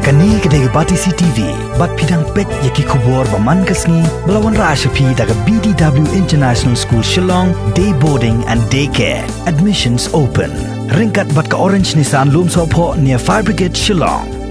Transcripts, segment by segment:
Kani kedai bati CTV, bat pidang pet yaki kubur baman kasni, belawan Rashapi daga BDW International School Shillong, day boarding and daycare. Admissions open. Ringkat bat ka Orange Nissan Lum Sopo near Fire Brigade Shillong.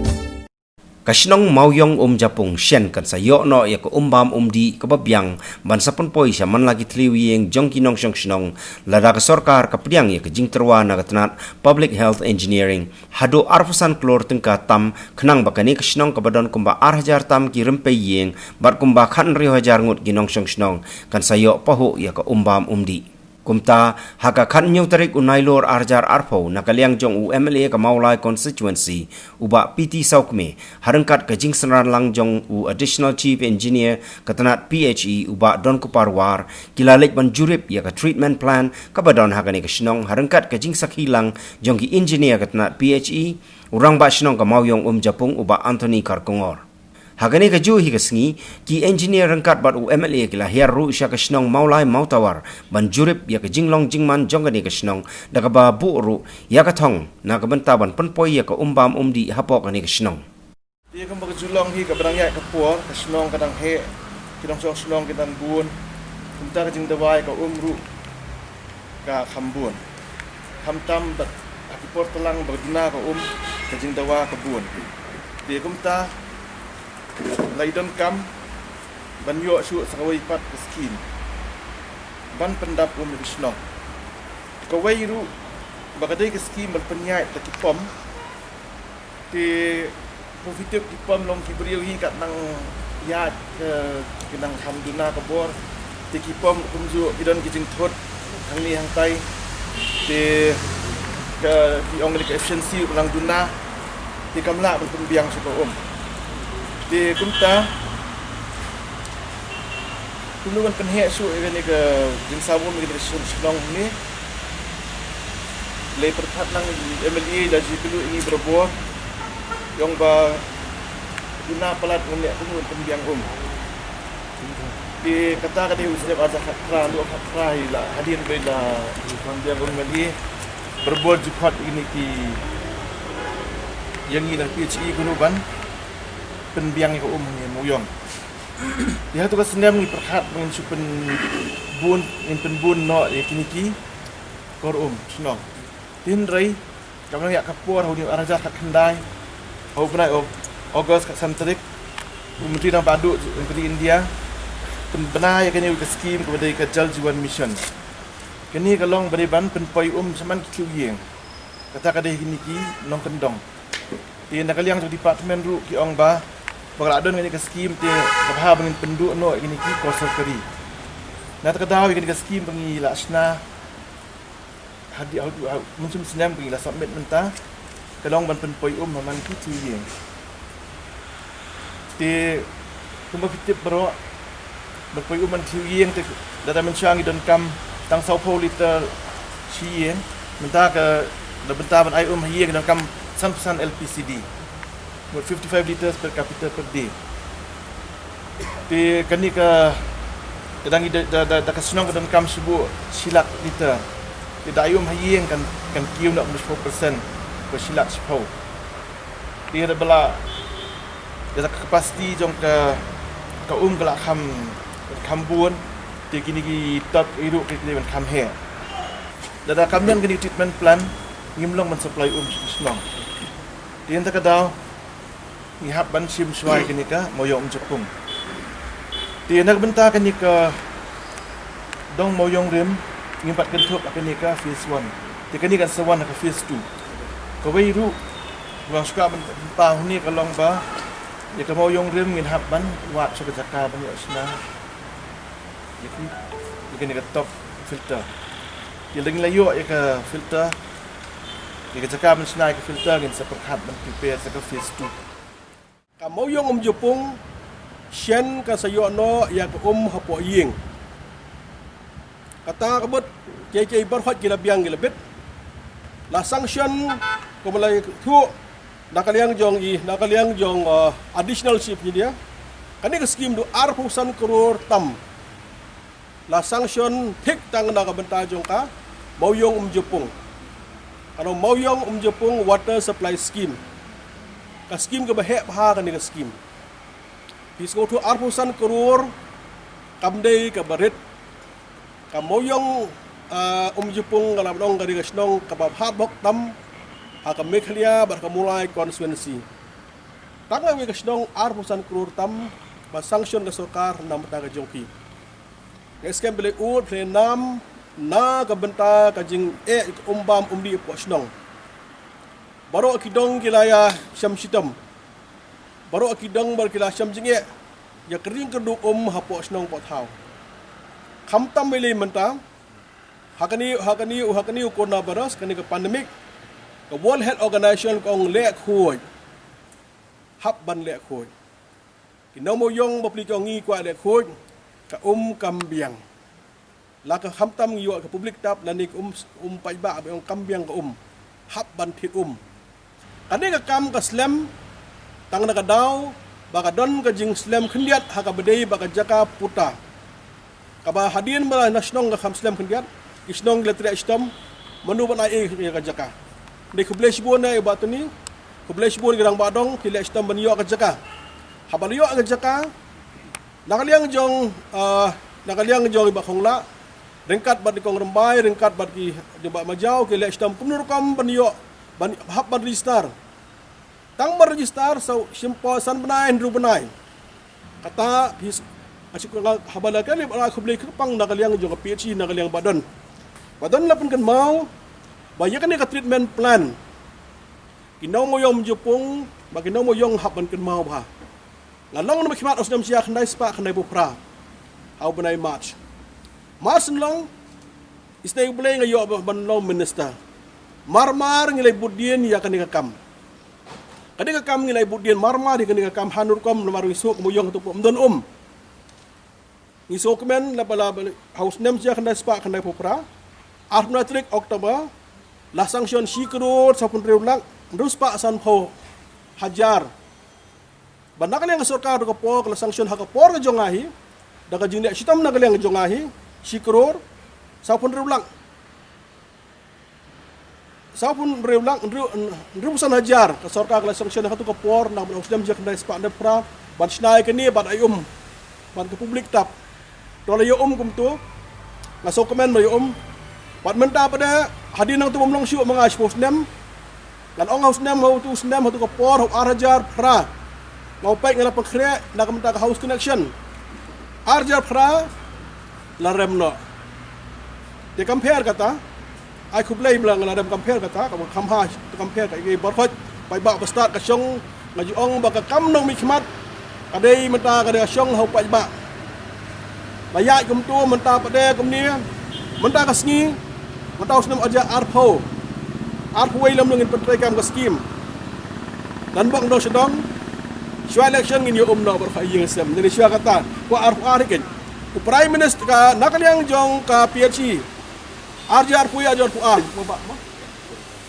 Kasnong mauyong Japung shen kan sa yo no ya ko bam di kababyang ban sapon poi siya man lagi tliwing jong kinong shnong lada ka sarkar ka priang ya ka jingterwa na katnat public health engineering hado arfusan klor tengka tam khnang bakani kasnong kabadon kumba 8,000 tam ki rempe yeng bat kumba khan 3,000 ngut ginong shnong kan sa yo pahu ya ka bam di kumta haka khan nyu tarik unailor arjar arpo nakaliang jong UMLA ka Maulai constituency uba PT Saukme harangkat ka jingsanan lang jong additional chief engineer katanat PHE uba Don Kuparwar kilalik ban jurip ya ka treatment plan kabadon haka ni kasnong harangkat ka jingsak hilang jong ki engineer katanat PHE urang ba snong ka mauyong Japung uba Anthony Karkongor. Hagani ka ju hi kasngi ki engineer rangkat bat UMLA kila hiar ru sya kasnong Maulai Mautawar ban jurip ya ka jinglong jingman jongani kasnong daga ba bu ru ya ka thong na ka benta ban penpoi ya ka bam di hapok ani kasnong. Dia kan berjulong hi ka barang ya ka puar kasnong kadang he kidong snong kidan bun kumta ka jing dawai ka ru ka khambun hamtam bat akipor telang berdina ka ka jing dawa ka bun dia kumta laidon kam ban yo su sakawai pat skin ban pendap kisno kawai ru bagadai skin ban penyai taki pom ti positif ki pom long ki beriu hi kat nang ya ke kinang hamduna kabor ti ki pom kumju kidon kijing thot hang ni hang tai ti ke di ong ke efficiency ulang duna ti kamla ban pembiang su ko di kumta tuluan penhek su ini ke jinsawun kita senong ni le perpat nang MLA dan jipilu ini berbuat yang ba guna pelat ngomnek tuluan penbiang di kata kata usnep ada khatra lu khatra ila hadir bela penbiang MLA berbuat jukat ini ki yang ini PHE kunuban penbiang ko ni muyong dia tu ka sendam ni perhat dengan supen bun in penbun no ya kiniki kor snong tin rai kamang ya kapur hudi araja tak kendai au benai August kat santrik menteri nang padu menteri India penbenai kini ke skim kepada ke Jal Jiwan Mission kini kalong beriban penpoi saman kiuyeng kata kadai kiniki nong kendong dia nak kaliang tu department ru ki ong ba bakal ada dengan skim te kabha bangin penduk no ini ki kosor keri na takadaw ini ke skim bangi lasna hadi muncul senam bangi la submit menta kalong ban penpoi maman ki tuyen te kuma fitip bro berpoi man tuyen te data menchang don kam tang sau po liter chien menta ke da benta ban ai hieng don kam 100% LPCD 55 liters per capita per day. Di kani ka kadang da kasnong kadang kam subu silak liter. Di dayum hayeng kan kiu nak 4% per silak sepau. Di ada bela da kapasiti jong ka kala khambun di kini ki top iru ki level kham he. Da kamyan kini treatment plan ngimlong men supply snong. Di enta kadaw ngihap ban sim suai kini ka moyong Japung. Di nagbenta kini ka dong moyong rim ngimpat kentup kini ka phase 1. Di kini kan sewan ka phase 2. Kawai ru wang suka benta ni kalong ba ya ka moyong rim ngihap ban wat sa jaka ban yosna. Di kini ka top filter. Di ling layo ya ka filter. Di ka jaka ban snai ka filter ngin sa perhat ban prepare sa ka phase 2. Mauyong Japung shen ka sayo no ya ka hapo ying kata kabut kay berhot gila biang gila bit la sanction ko malay thu nakaliang jong additional ship ni dia kani ka scheme do arpusan crore tam la sanction thik tang na ka benta jong ka Mauyong Japung ano Mauyong Japung water supply scheme ka skim ke bahek baha kan ni ka skim. Pisgo tu arpusan krore kamdei ka barit ka moyong Jepung kalau dong dari kesnong kabab habok tam hakam meklia bar kamulai konstituensi. Tangga we kesnong arpusan krore tam ba sanction ke sarkar nam ta ka jongki. Eskem bele ut ple nam na ka benta ka jing umbam umdi po snong. Baro akidong kilaya syam sitam. Baro akidong bar kila syam jinge ya kering keduk hapo snong pot hau. Khamtam bele menta hakani corona virus kani ke pandemik ke World Health Organization kong lek khoi hap ban lek khoi kinau mo yong bapli kong ngi kwa lek khoi ka kambiang la ka hamtam ngi ke public tap lani pai ba be kambiang ka hap ban thit kani ka kam ka slam tang na ka daw baka don ka jing slam khindiat haka bedei baka jaka puta kaba hadin mala nasional ka kham slam khindiat isnong letri istam manu ban ai ka jaka de kublesh bon na ba tani kublesh bon girang badong kile istam ban yo ka jaka habal yo ka jaka nakaliang jong ba khongla ringkat bat kong rembai ringkat bat ki de ba majau kile istam kumnur kam ban yo ban hab ban register tang ban register so simpo san banai ru banai kata bis asik habala kan ba kublesh pang nakaliang jong PhD nakaliang badon Badan lapun kan mau, banyak kan ka treatment plan. Kinau mo yom Jepung, baginau mo yong haban kan mau ba. Lalong na makimat osdam siya kanday spa kanday bupra. Hau banay March. March long, istay boleh ngayo banlaw minister. Marmar ngilay budien ya kanika kam. Kanika kam ngilay budien marmar di kanika kam hanur kom namaru isok mo yong tupo mdon Isok men labala house nem siya kanday spa kanday bupra. Artrik Oktober la sanction sikrut sapun reulang ndus pa san pho hajar banakal yang sarkar ko po la sanction ha ko por jongahi daga jinde sitam nagal yang jongahi sikrur sapun reulang ndusan hajar ka sarkar la sanction ha to ko por na usdam je kandai spa de pra ban snai kini ban ayum ban ke publik tap dole yo kum tu la so komen mo yo Pat menta pada hadin nang tu memlong syuk mengas posnem dan ong haus nem hau tu snem hau tu kapor hau arjar pra mau pai ngala pekre nak menta ka house connection arjar pra la remno de compare kata ai kublai melang la dem compare kata ka kam ha tu compare ka gi borkhot pai ba start ka syong ngaju ong ba ka kam nong mikmat kadai menta ka de syong hau pai ba bayat kum tu menta pada kum ni menta ka sngi Mata usnam aja arpo lam dengan pentrekam ke skim dan bang do sedang shua election ngin yo no bar fa yeng sem jadi shua kata ko arpo ariken ku prime minister ka nakaliang jong ka PhD arja arpo ya jor puan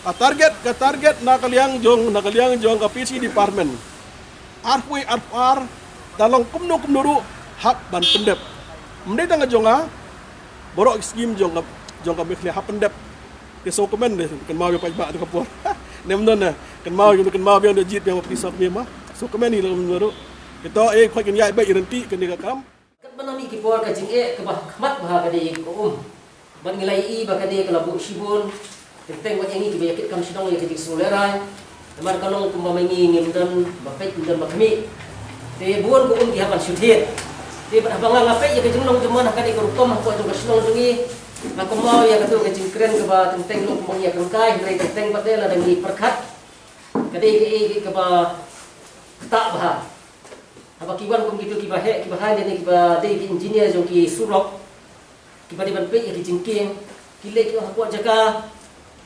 ka target nakaliang jong ka PhD department arpo dalong kumnu hak ban pendep mendai tanga jonga borok skim jong ka mekhle hapendep ke so komen de kan mau yo pai ba tu kapur nem non na kan mau yo de jit yang pisok mi ma so komen ni lam baru itu khoi kan yai bai renti kan ni kam kat banami ki por ka jing ka bah khmat bah ka de ko ban ngilai I ba ka de ka labu sibun teng wat yang ni ki ba yakit kam sinong ya ki sulerai mar kalong kum ba mangi ngim dan ba pet dan ba kami te buon ko ki hapan syudhir te ba bang la pet ya ka jing long jaman ka de ko kom ko jong ka sinong jungi Aku mau ya katu kecing keren ke ba tenteng lu mau ya kengkai dari tenteng padel ada ni perkat kade ke ba tak bah apa kiban kum gitu ki ba he ki ba ha ni ki ba de ki engineer jong ki surok ki ba di ban pe ya ki jingking ki le ki aku jaga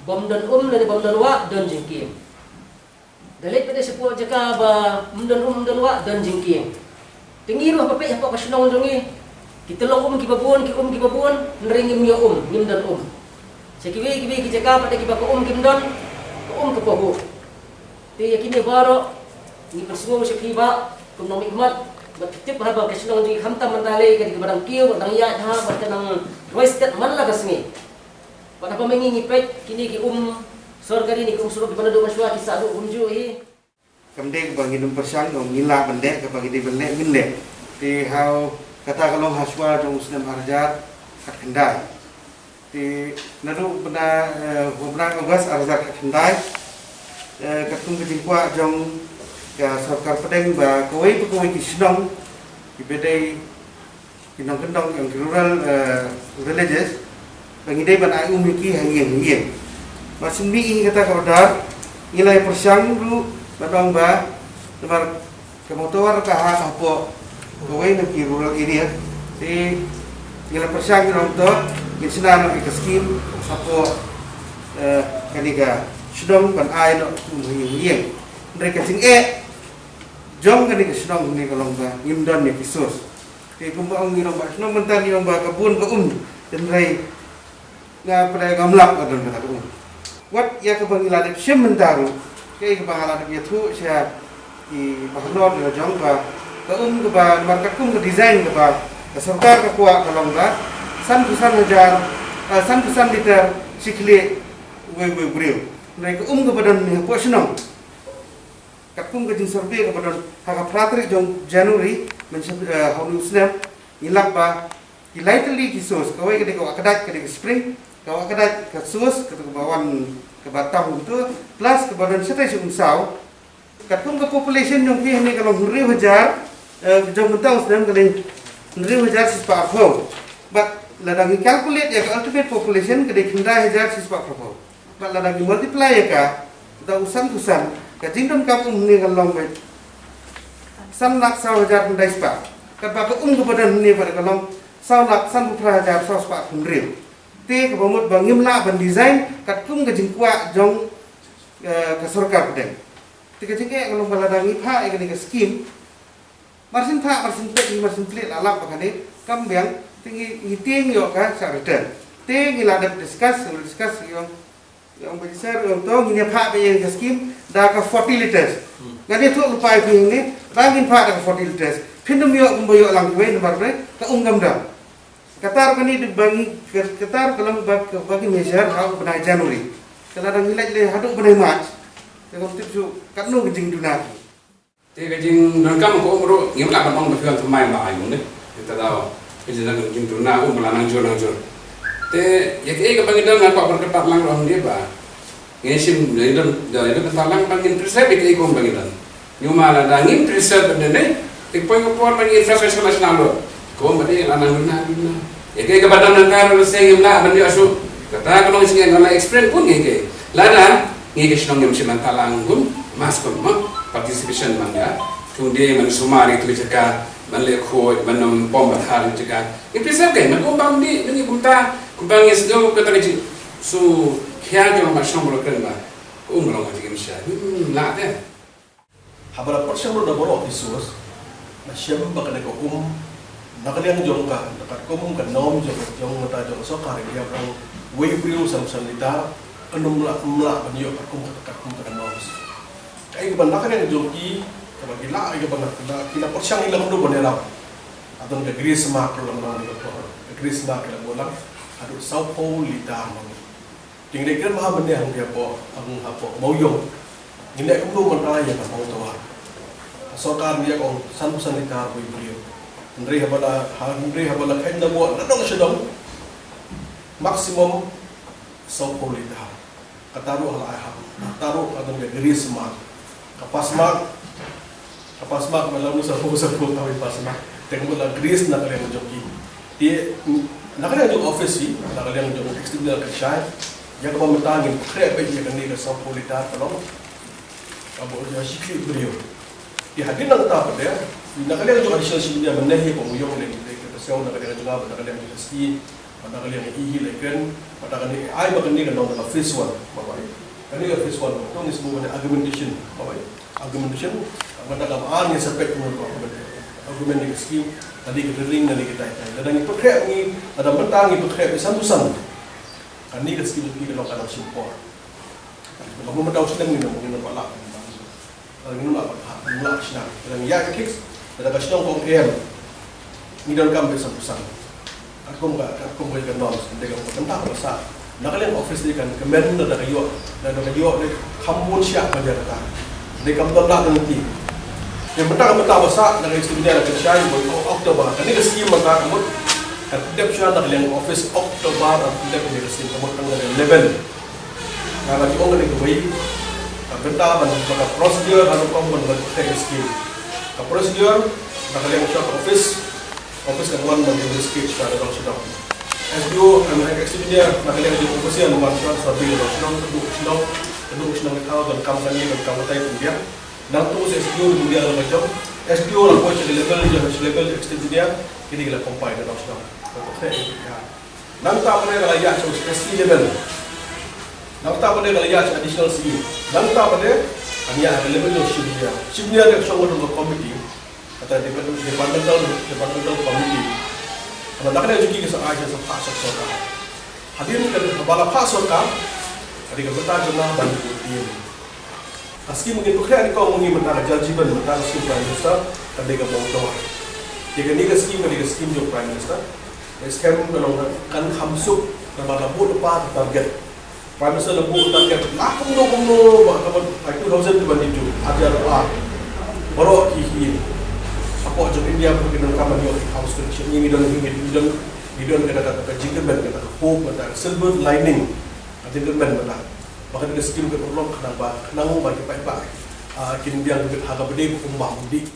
bom dan dan wa dan jingking dalek pada sepuak jaga ba dan wa dan jingking tinggi ru apa pe apa kasunong jongi kita long ki babon nringim yo ngim dan sekiwe ki jaga pada ki ba ko kim don ko ke poho te yakini baro ni persuo sekiba kum nomik mat batip haba kesnong di hamta mentale ke di barang kiu barang ya ha barang wasted man la kasmi pada pemengi ngipet kini ki sorgari ni kum suruh di mana do maswa ki sadu unju hi kamdek bagi num persang dong nila bendek ke bagi di bendek bendek di how kata kalau haswa dong senam harjar kat kendai di nadu benda beberapa agas harjar kat kendai katung kejingkwa dong ke sarkar pedeng ba kawai kisnong di bedai kinong kendong yang rural villages bagi dia ban ai umiki hangiem masih ni kata kaudar nilai persang dulu badong ba lebar kemotor ka ha apo kawai naki rural area di nilai persang dong to gisna no ikaskim apo kaniga sedong ban ai no hangiem mereka sing jong kaniga sedong ni kalong ba ngimdan ni kisos di kumbang ni ba sedong mentan ni ba kabun ka dan rai nga pada gamlak adon kata wat ya kebangilan sementaru ke kebangilan dia tu saya di bahnor di jong ba ke ke ba market ke design ke ba sarkar ke kuat kalong ba san hajar san liter sikle we bril mereka ke badan ni po senang kakum ke jin survey ke badan haka pratrik jong Januari honu snap ilak ba ilaitali kisos kawai ke ko akadat ke spring kau akadat ke sus ke bawan ke Batam itu plus ke badan setai unsau katung ke population yang ki ni kalau 1000 jom mentau sedang kali 1000 sispa afo but ladang calculate ya ke ultimate population ke kendai 1000 sispa afo but ladang multiply ya ka da usan ke jingdon kampung ni kalau mai san lak 1000 kendai spa ke ba ke ke badan ni pada kalau 1000 lak san putra hajar 1000 spa hundred te kebamut bangim la ban design kat kum ke jingkwa jong ke sarkar pedeng te ke jingke kalau baladangi pha e ke skim marsin pha marsin plate alap bakane kam biang tinggi hiting yo ka sa return te ngila ada discuss yang besar untuk ini pha be ke skim da ka 40 liters ngani tu lupa ini bangin pha da 40 liters pindum yo kumboyo lang we nomor bre ka ungam da Qatar kini dibagi Qatar kalau bagi measure hau benai Januari. Kalau ada nilai le haduk benai Mac. Kalau tipsu kanu kejing dunaki. Te kejing dan kamu ko umro ngim la bang befian tumai ba ayun ne. Kita tahu kejing dan kejing duna melanang jor. Te ya ke bagi dan aku berkepat lang orang dia ba. Ngesim dan itu lang bangin preserve ke ko bagi dan. Nyuma la dangin preserve ne. Te poin ko por bagi infrastruktur nasional. Kau mesti lanang guna. Ya ke kepada negara saya lah benda asu. Kata kalau sini kalau explain pun ke. Lada ni ke senang yang semantalang pun mas pun participation mangga. Kemudian mansumari itu juga manlekho manam pom bathar juga. Itu sebab kan makumbang di ni kumta kumbang isdo kata ni su kya jo masam bolkan ba. Umrong aja misal. Lah deh. Habala portion ro da boro office masyam bakal ko nakaliang jong ka nakat kumum kan nom jong mata jong so kare dia orang way priu sam sanita anum la banyo kum ka nom kai ban nakaliang jong ki ka gila ai ban kila porsyang ilang do banela adon ka gris ma ko lang ni ko gris ma ka bolang adu sau po lita mang ting de kan ma bende ang dia po ang hapo mau yong ni kum do man ay ka mau tawa so kar dia ko san sanita way priu Ndri habala kain na mo nadong siya dong maximum 10 liter kataru hala ay kataru adong gris mak kapasmak malamu sa tawi pasmak tengmo la gris na kalian joki di nakalian jong office nakalian jong external kachay ya ko matangin krebe ya kanila 10 liter talong abo ya sikli brio di hadin nang ta pada nakalian jong additional sih dia menahi pemuyong ni kita sewa nakalian juga nakalian juga ski nakalian ihi leken nakalian ai bakan ni kan nong phase 1 bapak ini phase 1 itu ni semua argumentation bapak argumentation pada dalam an yang sampai ke argumen ni ski tadi kita ring dan kita dan itu krep ni ada mentang itu krep satu-satu kan ni ski ni kalau kalau support kalau mau tahu sedang ni mungkin nampak lah ini nak senang dan ya kicks ada kasih kong KM ni dalam kamp satu-satu aku kan nom dengan tentang pasal nakalian office dia kan kemen ada kayu ni kampun siap pada kata Di kampung dah nanti. Yang betul besar dari istimewa dari Syai Oktober. Kini ke skim maka kamu adaptation dari yang office Oktober tidak boleh ke skim kamu tengah level. Kalau di orang itu baik, bentar maka prosedur harus kamu ke skim. Ke prosedur dari yang shop office kawan bagi skim secara langsung. SDO dan istimewa dari yang di office yang mengatakan sebagai langsung kedua tahu dan kampanye dan kampanye dia. Dan terus SDO kemudian macam SDO lah pun level extension dia ini kita compile dan langsung. Nanti apa dia kalau ya so SC level. Nanti apa dia kalau ya additional C. Nanti apa dia hanya level yang shift dia ada semua dalam committee atau departmental committee. Kalau nak ada juga kisah aja sampai sektor. Hadirin kan kepala Pak Sorka, hari kebetulan jemaah bantu tim. Aski mungkin bukan kau mungkin mentara jajiban mentara skim prime minister kadega bawah. Jika ni skim jo prime minister, skim kalau kan hamsuk nama labu lepas target. Prime minister labu target lakum no kapan 2022 ada baru hihi. Apa jo India mungkin kapan yo house construction ini dan kata jingle bell kata hope kata silver lining jingle bell kata bahkan ada skim ke perlu kenapa bagi pak kini dia lebih harga berdiri umbang di